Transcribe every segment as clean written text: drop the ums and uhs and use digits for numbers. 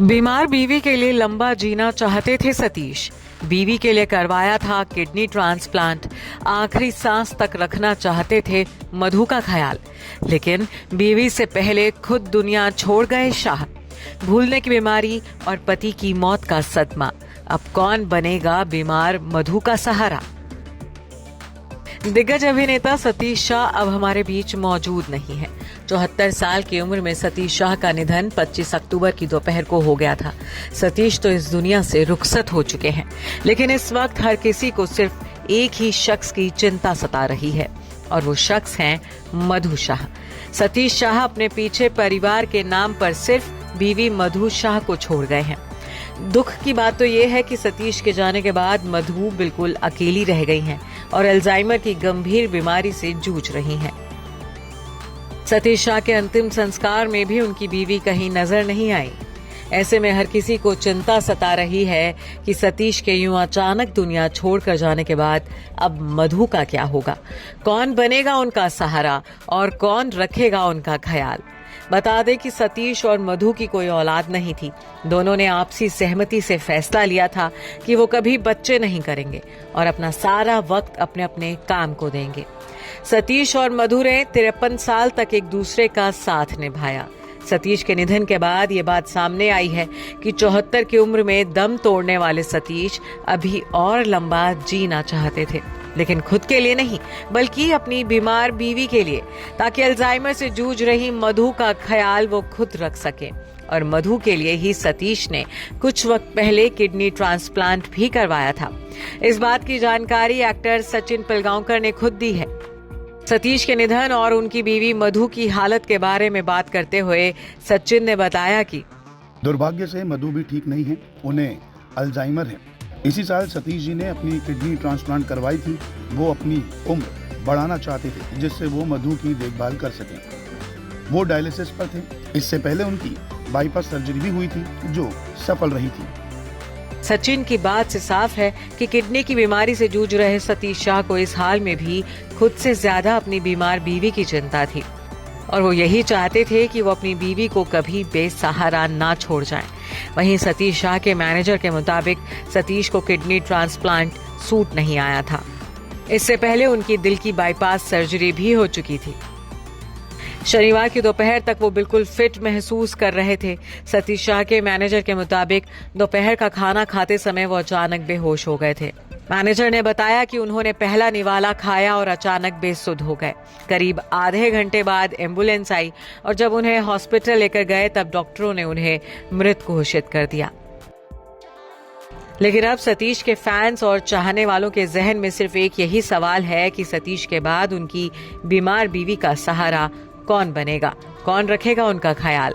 बीमार बीवी के लिए लंबा जीना चाहते थे सतीश। बीवी के लिए करवाया था किडनी ट्रांसप्लांट। आखिरी सांस तक रखना चाहते थे मधु का ख्याल, लेकिन बीवी से पहले खुद दुनिया छोड़ गए शाह। भूलने की बीमारी और पति की मौत का सदमा। अब कौन बनेगा बीमार मधु का सहारा? दिग्गज अभिनेता सतीश शाह अब हमारे बीच मौजूद नहीं है। 74 साल की उम्र में सतीश शाह का निधन 25 अक्टूबर की दोपहर को हो गया था। सतीश तो इस दुनिया से रुखसत हो चुके हैं, लेकिन इस वक्त हर किसी को सिर्फ एक ही शख्स की चिंता सता रही है, और वो शख्स हैं मधु शाह। सतीश शाह अपने पीछे परिवार के नाम पर सिर्फ बीवी मधु शाह को छोड़ गए हैं। दुख की बात तो ये है कि सतीश के जाने के बाद मधु बिल्कुल अकेली रह गई हैं और अल्जाइमर की गंभीर बीमारी से जूझ रही हैं। सतीश शाह के अंतिम संस्कार में भी उनकी बीवी कहीं नजर नहीं आई। ऐसे में हर किसी को चिंता सता रही है कि सतीश के यूं अचानक दुनिया छोड़कर जाने के बाद अब मधु का क्या होगा? कौन बनेगा उनका सहारा और कौन रखेगा उनका ख्याल? बता दें कि सतीश और मधु की कोई औलाद नहीं थी। दोनों ने आपसी सहमति से फैसला लिया था कि वो कभी बच्चे नहीं करेंगे और अपना सारा वक्त अपने अपने काम को देंगे। सतीश और मधु ने 53 साल तक एक दूसरे का साथ निभाया। सतीश के निधन के बाद ये बात सामने आई है कि 74 की उम्र में दम तोड़ने वाले सतीश अभी और लंबा जीना चाहते थे, लेकिन खुद के लिए नहीं, बल्कि अपनी बीमार बीवी के लिए, ताकि अल्जाइमर से जूझ रही मधु का ख्याल वो खुद रख सके। और मधु के लिए ही सतीश ने कुछ वक्त पहले किडनी ट्रांसप्लांट भी करवाया था। इस बात की जानकारी एक्टर सचिन पिलगांवकर ने खुद दी है। सतीश के निधन और उनकी बीवी मधु की हालत के बारे में बात करते हुए सचिन ने बताया कि दुर्भाग्य से मधु भी ठीक नहीं है, उन्हें अल्जाइमर है। इसी साल सतीश जी ने अपनी किडनी ट्रांसप्लांट करवाई थी। वो अपनी उम्र बढ़ाना चाहते थे जिससे वो मधु की देखभाल कर सकें। वो डायलिसिस पर थे। इससे पहले उनकी बाईपास सर्जरी भी हुई थी जो सफल रही थी। सचिन की बात से साफ है कि किडनी की बीमारी से जूझ रहे सतीश शाह को इस हाल में भी खुद से ज्यादा अपनी बीमार बीवी की चिंता थी, और वो यही चाहते थे कि वो अपनी बीवी को कभी बेसहारा ना छोड़ जाएं। वहीं सतीश शाह के मैनेजर के मुताबिक सतीश को किडनी ट्रांसप्लांट सूट नहीं आया था। इससे पहले उनकी दिल की बाईपास सर्जरी भी हो चुकी थी। शनिवार की दोपहर तक वो बिल्कुल फिट महसूस कर रहे थे। सतीश शाह के मैनेजर के मुताबिक दोपहर का खाना खाते समय वो अचानक बेहोश हो गए थे। मैनेजर ने बताया कि उन्होंने पहला निवाला खाया और अचानक बेसुध हो गए। करीब आधे घंटे बाद एम्बुलेंस आई और जब उन्हें हॉस्पिटल लेकर गए तब डॉक्टरों ने उन्हें मृत घोषित कर दिया। लेकिन अब सतीश के फैंस और चाहने वालों के जहन में सिर्फ एक यही सवाल है कि सतीश के बाद उनकी बीमार बीवी का सहारा कौन बनेगा, कौन रखेगा उनका ख्याल?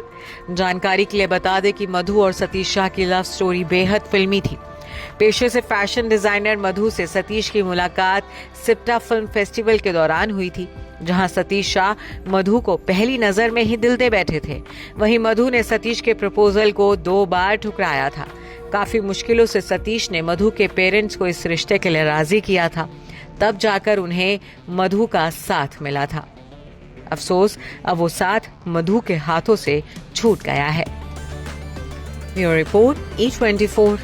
जानकारी के लिए बता दें कि मधु और सतीश शाह की लव स्टोरी बेहद फिल्मी थी। पेशे से फैशन डिजाइनर मधु से सतीश की मुलाकात सिप्टा फिल्म फेस्टिवल के दौरान हुई थी, जहां सतीश शाह मधु को पहली नजर में ही दिल दे बैठे थे। वहीं मधु ने सतीश के प्रपोजल को 2 बार ठुकराया था। काफी मुश्किलों से सतीश ने मधु के पेरेंट्स को इस रिश्ते के लिए राजी किया था, तब जाकर उन्हें मधु का साथ मिला था। अफसोस अब वो साथ मधु के हाथों से छूट गया है। Bureau report E24।